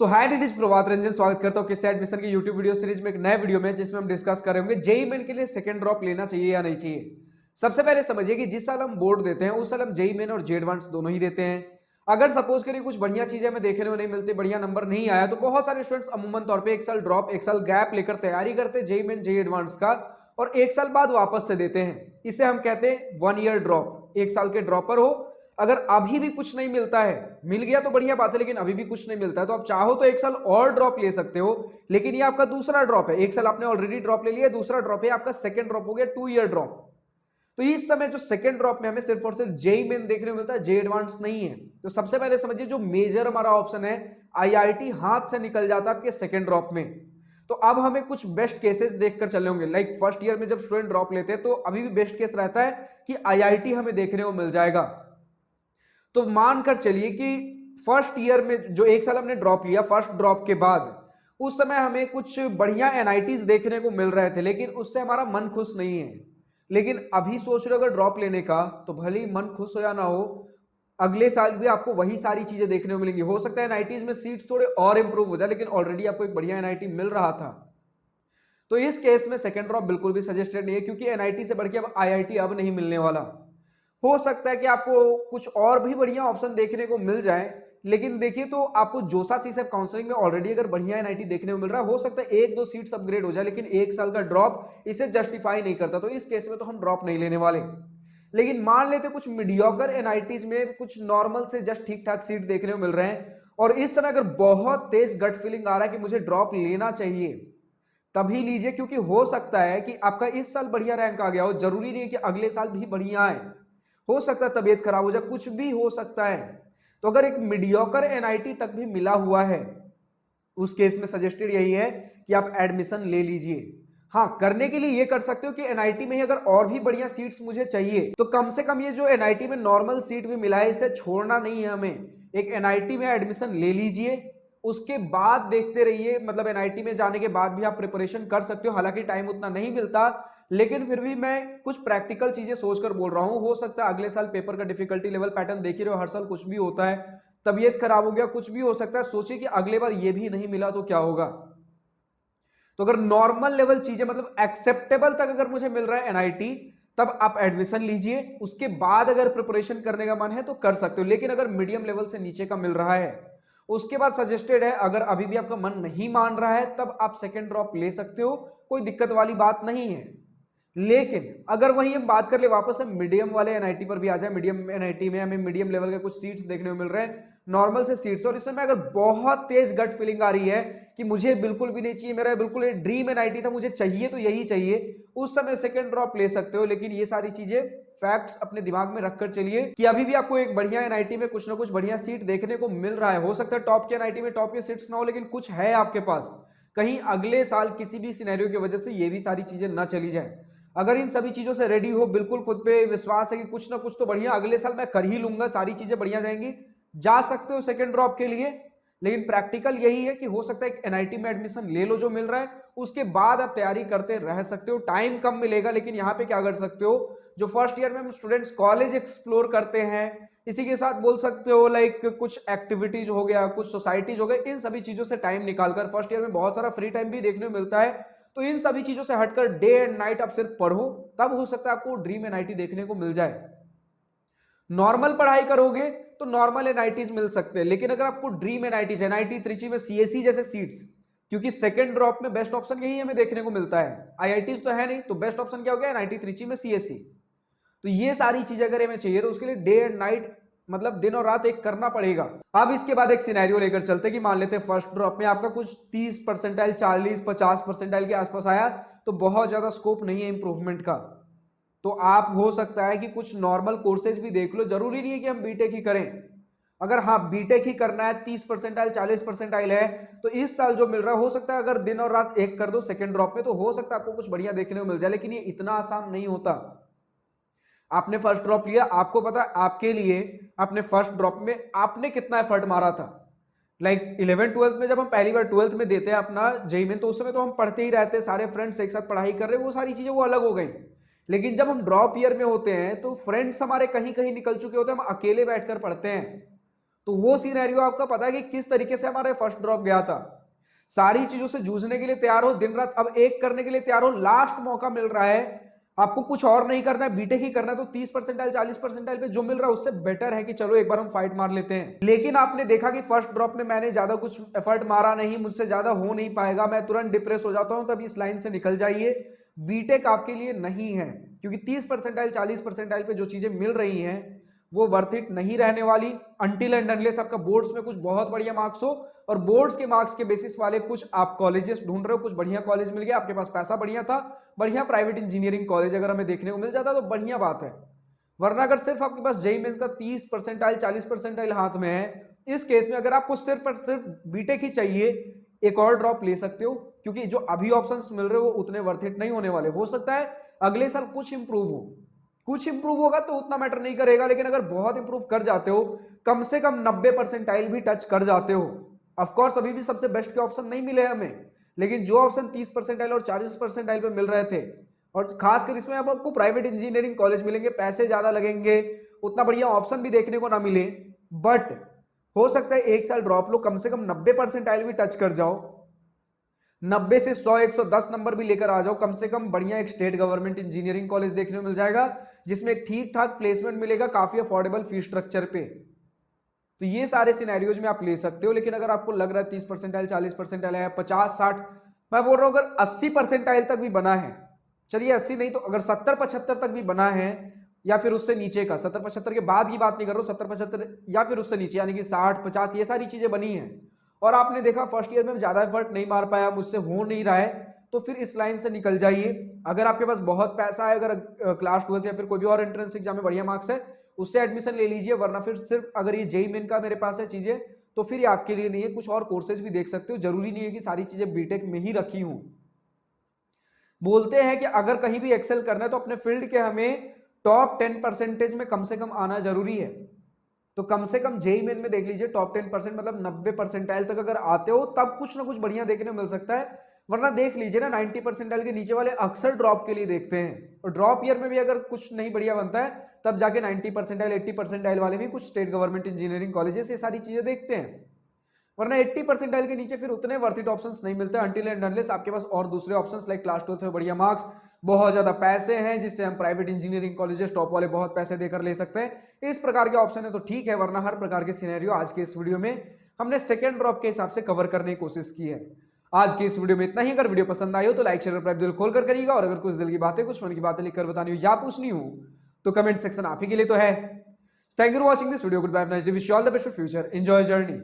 So hi, this is Prabhat Ranjan. स्वागत करता हूं किस एडमिशन की यूट्यूब वीडियो सीरीज में एक नए वीडियो में, जिसमें हम डिस्कस कर रहे होंगे जेईई मेन के लिए सेकंड ड्रॉप लेना चाहिए या नहीं चाहिए। सबसे पहले समझिए कि जिस साल हम बोर्ड देते हैं उस साल हम जेईई मेन और जे एडवांस दोनों ही देते हैं। अगर सपोज करिए कुछ बढ़िया चीजें हमें देखने को नहीं मिलती, बढ़िया नंबर नहीं आया, तो बहुत सारे स्टूडेंट्स अमूमन तौर पर एक साल ड्रॉप, एक साल गैप लेकर तैयारी करते हैं जेईई मेन जे एडवांस का, और एक साल बाद वापस से देते हैं। इसे हम कहते हैं 1 ईयर ड्रॉप। एक साल के ड्रॉपर हो, अगर अभी भी कुछ नहीं मिलता है, मिल गया तो बढ़िया बात है, लेकिन अभी भी कुछ नहीं मिलता है तो आप चाहो तो एक साल और ड्रॉप ले सकते हो। लेकिन ये आपका दूसरा ड्रॉप है। एक साल आपने ऑलरेडी ड्रॉप ले लिया, दूसरा ड्रॉप है आपका, सेकंड ड्रॉप हो गया 2 ईयर ड्रॉप। तो इस समय जो सेकंड ड्रॉप में हमें सिर्फ और सिर्फ जेईई मेन देखने को मिलता है, जे एडवांस नहीं है। तो सबसे पहले समझिए, जो मेजर हमारा ऑप्शन है आईआईटी, हाथ से निकल जाता है आपके सेकंड ड्रॉप में। तो अब हमें कुछ बेस्ट केसेस देखकर चले होंगे। लाइक फर्स्ट ईयर में जब स्टूडेंट ड्रॉप लेते हैं तो अभी भी बेस्ट केस रहता है कि आईआईटी हमें देखने को मिल जाएगा। तो मानकर चलिए कि फर्स्ट ईयर में जो एक साल हमने ड्रॉप लिया, फर्स्ट ड्रॉप के बाद उस समय हमें कुछ बढ़िया एनआईटीज देखने को मिल रहे थे, लेकिन उससे हमारा मन खुश नहीं है। लेकिन अभी सोच रहे हो अगर ड्रॉप लेने का, तो भले ही मन खुश हो या ना हो, अगले साल भी आपको वही सारी चीजें देखने को मिलेंगी। हो सकता है एनआईटीज में सीट्स थोड़े और इंप्रूव हो जाए, लेकिन ऑलरेडी आपको एक बढ़िया एनआईटी मिल रहा था। तो इस केस में सेकंड ड्रॉप बिल्कुल भी सजेस्टेड नहीं है, क्योंकि एनआईटी से बढ़ के अब आईआईटी अब नहीं मिलने वाला। हो सकता है कि आपको कुछ और भी बढ़िया ऑप्शन देखने को मिल जाए, लेकिन देखिए, तो आपको जोसा सीसेप काउंसलिंग में ऑलरेडी अगर बढ़िया एनआईटी देखने को मिल रहा है, हो सकता है एक दो सीट्स अपग्रेड हो जाए, लेकिन एक साल का ड्रॉप इसे जस्टिफाई नहीं करता। तो इस केस में तो हम ड्रॉप नहीं लेने वाले। लेकिन मान लेते कुछ मीडियोकर एनआईटीज में कुछ नॉर्मल से जस्ट ठीक ठाक सीट देखने को मिल रहे हैं, और इस समय अगर बहुत तेज गट फीलिंग आ रहा है कि मुझे ड्रॉप लेना चाहिए, तभी लीजिए। क्योंकि हो सकता है कि आपका इस साल बढ़िया रैंक आ गया हो, जरूरी नहीं है कि अगले साल भी बढ़िया आए। हो सकता है तबीयत खराब हो जाए, कुछ भी हो सकता है। तो अगर एक मीडियोकर एनआईटी तक भी मिला हुआ है, उस केस में सजेस्टेड यही है कि आप एडमिशन ले लीजिए। हाँ, करने के लिए ये कर सकते हो कि एनआईटी में ही अगर और भी बढ़िया सीट्स मुझे चाहिए, तो कम से कम ये जो एनआईटी में नॉर्मल सीट भी मिला है, इसे छोड़ना नहीं है हमें। एक एनआईटी में एडमिशन ले लीजिए, उसके बाद देखते रहिए। मतलब एनआईटी में जाने के बाद भी आप प्रिपरेशन कर सकते हो, हालांकि टाइम उतना नहीं मिलता, लेकिन फिर भी मैं कुछ प्रैक्टिकल चीजें सोचकर बोल रहा हूं। हो सकता है अगले साल पेपर का डिफिकल्टी लेवल पैटर्न देख ही रहे हो, हर साल कुछ भी होता है, तबीयत खराब हो गया, कुछ भी हो सकता है। सोचिए कि अगले बार ये भी नहीं मिला तो क्या होगा। तो अगर नॉर्मल लेवल चीजें, मतलब एक्सेप्टेबल तक अगर मुझे मिल रहा है एनआईटी, तब आप एडमिशन लीजिए। उसके बाद अगर प्रिपरेशन करने का मन है तो कर सकते हो। लेकिन अगर मीडियम लेवल से नीचे का मिल रहा है, उसके बाद सजेस्टेड है, अगर अभी भी आपका मन नहीं मान रहा है, तब आप सेकेंड ड्रॉप ले सकते हो, कोई दिक्कत वाली बात नहीं है। लेकिन अगर वही हम बात कर ले, वापस हम मीडियम वाले एनआईटी पर भी आ जाए, मीडियम एनआईटी में हमें मीडियम लेवल के कुछ सीट्स देखने को मिल रहे हैं, नॉर्मल से सीट्स, और इस समय अगर बहुत तेज गट फीलिंग आ रही है कि मुझे बिल्कुल भी नहीं चाहिए, मेरा बिल्कुल ड्रीम एनआईटी था, मुझे चाहिए तो यही चाहिए, उस समय सेकंड ड्रॉप ले सकते हो। लेकिन ये सारी चीजें फैक्ट्स अपने दिमाग में रखकर चलिए कि अभी भी आपको एक बढ़िया एनआईटी में कुछ ना कुछ बढ़िया सीट देखने को मिल रहा है। हो सकता है टॉप के एनआईटी में टॉप के सीट्स ना हो, लेकिन कुछ है आपके पास। कहीं अगले साल किसी भी सिनेरियो की वजह से ये भी सारी चीजें ना चली जाए। अगर इन सभी चीजों से रेडी हो, बिल्कुल खुद पे विश्वास है कि कुछ ना कुछ तो बढ़िया अगले साल मैं कर ही लूंगा, सारी चीजें बढ़िया जाएंगी, जा सकते हो सेकंड ड्रॉप के लिए। लेकिन प्रैक्टिकल यही है कि हो सकता है एनआईटी में एडमिशन ले लो जो मिल रहा है, उसके बाद आप तैयारी करते रह सकते हो। टाइम कम मिलेगा, लेकिन यहाँ पे क्या कर सकते हो, जो फर्स्ट ईयर में हम स्टूडेंट्स कॉलेज एक्सप्लोर करते हैं, इसी के साथ बोल सकते हो लाइक कुछ एक्टिविटीज हो गया, कुछ सोसाइटीज हो गए, इन सभी चीजों से टाइम निकालकर, फर्स्ट ईयर में बहुत सारा फ्री टाइम भी देखने को मिलता है, तो इन सभी चीजों से हटकर डे एंड नाइट आप सिर्फ पढ़ो, तब हो सकता है आपको ड्रीम एनआईटी देखने को मिल जाए। नॉर्मल पढ़ाई करोगे तो नॉर्मल एनआईटीज मिल सकते हैं, लेकिन अगर आपको ड्रीम एनआईटीज, एनआईटी त्रिची में सीएससी जैसे सीट्स, क्योंकि सेकंड ड्रॉप में बेस्ट ऑप्शन यही हमें देखने को मिलता है, आईआईटीज तो है नहीं, तो बेस्ट ऑप्शन क्या हो गया, एनआईटी त्रिची में सीएससी। तो ये सारी चीजें अगर हमें चाहिए, तो उसके लिए डे एंड नाइट, मतलब दिन और रात एक करना पड़ेगा। अब इसके बाद एक सिनेरियो लेकर चलते कि मान लेते हैं फर्स्ट ड्रॉप में आपका कुछ 30 परसेंटाइल, 40-50 परसेंटाइल के आसपास आया, तो बहुत ज्यादा स्कोप नहीं है इंप्रूवमेंट का। तो आप हो सकता है कि कुछ नॉर्मल कोर्सेज भी देख लो, जरूरी नहीं है कि हम बीटेक ही करें। अगर हाँ बीटेक ही करना है, 30 परसेंटाइल 40 परसेंटाइल है, तो इस साल जो मिल रहा है, हो सकता है अगर दिन और रात एक कर दो सेकंड ड्रॉप में, तो हो सकता है आपको कुछ बढ़िया देखने को मिल जाए। लेकिन ये इतना आसान नहीं होता। आपने फर्स्ट ड्रॉप लिया, आपको पता है आपके लिए आपने फर्स्ट ड्रॉप में आपने कितना एफर्ट मारा था। लाइक 11th-12th में जब हम पहली बार 12th में देते हैं अपना जेईई में, तो उस समय तो हम पढ़ते ही रहते हैं, सारे फ्रेंड्स एक साथ पढ़ाई कर रहे हैं, वो सारी चीजें वो अलग हो गई। लेकिन जब हम ड्रॉप ईयर में होते हैं, तो फ्रेंड्स हमारे कहीं कहीं निकल चुके होते हैं, हम अकेले बैठकर पढ़ते हैं। तो वो सिनेरियो आपका पता है कि किस तरीके से हमारे फर्स्ट ड्रॉप गया था। सारी चीजों से जूझने के लिए तैयार हो, दिन रात अब एक करने के लिए तैयार हो, लास्ट मौका मिल रहा है, आपको कुछ और नहीं करना है, बीटेक ही करना है, तो 30% 40% पे जो मिल रहा है उससे बेटर है कि चलो एक बार हम फाइट मार लेते हैं। लेकिन आपने देखा कि फर्स्ट ड्रॉप में मैंने ज्यादा कुछ एफर्ट मारा नहीं, मुझसे ज्यादा हो नहीं पाएगा, मैं तुरंत डिप्रेस हो जाता हूं, तब इस लाइन से निकल जाइए। बीटेक आपके लिए नहीं है, क्योंकि 30% 40% पे जो चीजें मिल रही हैं वो वर्थ इट नहीं रहने वाली, अनटिल एंड अनलेस आपका बोर्ड्स में कुछ बहुत बढ़िया मार्क्स हो, और बोर्ड्स के मार्क्स के बेसिस वाले कुछ आप कॉलेजेस ढूंढ रहे हो, कुछ बढ़िया कॉलेज मिल गया, आपके पास पैसा बढ़िया था, बढ़िया प्राइवेट इंजीनियरिंग कॉलेज अगर हमें देखने को मिल जाता तो बढ़िया बात है। वरना अगर सिर्फ आपके पास जेईई मेंस का 30% 40% हाथ में है, इस केस में अगर आपको सिर्फ और सिर्फ बीटेक ही चाहिए, एक और ड्रॉप ले सकते हो, क्योंकि जो अभी ऑप्शंस मिल रहे हो वो उतने वर्थ इट नहीं होने वाले। हो सकता है अगले साल कुछ इंप्रूव हो, कुछ इंप्रूव होगा तो उतना मैटर नहीं करेगा, लेकिन अगर बहुत इंप्रूव कर जाते हो, कम से कम 90% भी टच कर जाते हो, ऑफकोर्स अभी भी सबसे बेस्ट के ऑप्शन नहीं मिले हमें, लेकिन जो ऑप्शन 30% और 40% पे मिल रहे थे, और खासकर इसमें अब आपको प्राइवेट इंजीनियरिंग कॉलेज मिलेंगे, पैसे ज्यादा लगेंगे, उतना बढ़िया ऑप्शन भी देखने को ना मिले, बट हो सकता है एक साल ड्रॉप लो, कम से कम 90% भी टच कर जाओ, 90 से 100 110 नंबर भी लेकर आ जाओ, कम से कम बढ़िया एक स्टेट गवर्नमेंट इंजीनियरिंग कॉलेज देखने को मिल जाएगा, जिसमें एक ठीक ठाक प्लेसमेंट मिलेगा काफी अफोर्डेबल फीस स्ट्रक्चर पे। तो ये सारे सिनेरियोज में आप ले सकते हो। लेकिन अगर आपको लग रहा है 30% 40% है, 50-60, मैं बोल रहा हूं अगर 80% तक भी बना है, चलिए 80 नहीं तो अगर 70-75 तक भी बना है, या फिर उससे नीचे का, 70-75 के बाद की बात नहीं कर रहा हूं, 70-75 या फिर उससे नीचे, यानी कि 60-50, ये सारी चीजें बनी है, और आपने देखा फर्स्ट ईयर में ज्यादा एफर्ट नहीं मार पाया, मुझसे हो नहीं रहा है, तो फिर इस लाइन से निकल जाइए। अगर आपके पास बहुत पैसा है, अगर क्लास 12 या फिर कोई भी और एंट्रेंस एग्जाम में बढ़िया मार्क्स है, उससे एडमिशन ले लीजिए, वरना फिर सिर्फ अगर ये जेईई मेन का मेरे पास है चीजें, तो फिर ये आपके लिए नहीं है, कुछ और कोर्सेज भी देख सकते हो, जरूरी नहीं है कि सारी चीजें बीटेक में ही रखी हूं। बोलते हैं कि अगर कहीं भी एक्सेल करना है तो अपने फील्ड के हमें टॉप 10% में कम से कम आना जरूरी है। तो कम से कम जेईई मेन में देख लीजिए टॉप 10%, मतलब 90% तक अगर आते हो तब कुछ ना कुछ बढ़िया देखने को मिल सकता है, वरना देख लीजिए ना 90% के नीचे वाले अक्सर ड्रॉप के लिए देखते हैं, और ड्रॉप ईयर में भी अगर कुछ नहीं बढ़िया बनता है तब जाके 90% 80% वाले भी कुछ स्टेट गवर्नमेंट इंजीनियरिंग कॉलेजेस ये सारी चीजें देखते हैं, वरना 80% के नीचे फिर उतने वर्थ इट ऑप्शंस नहीं मिलते अनटिल एंड अनलेस आपके पास और दूसरे ऑप्शंस लाइक क्लास 12 में बढ़िया मार्क्स, बहुत ज्यादा पैसे हैं जिससे हम प्राइवेट इंजीनियरिंग कॉलेजेस टॉप वाले बहुत पैसे देकर ले सकते हैं, इस प्रकार के ऑप्शन है तो ठीक है, वरना हर प्रकार के सिनेरियो आज के इस वीडियो में हमने सेकंड ड्रॉप के हिसाब से कवर करने की कोशिश की है। आज की इस वीडियो में इतना ही। अगर वीडियो पसंद आई हो तो लाइक शेयर और दिल खोल कर करिएगा, और अगर कुछ दिल की बातें, कुछ मन की बातें लिखकर बतानी हो या पूछनी हो तो कमेंट सेक्शन आप ही के लिए तो है। Thank you for watching this video, good bye, nice day, wish you all the best for future, enjoy journey.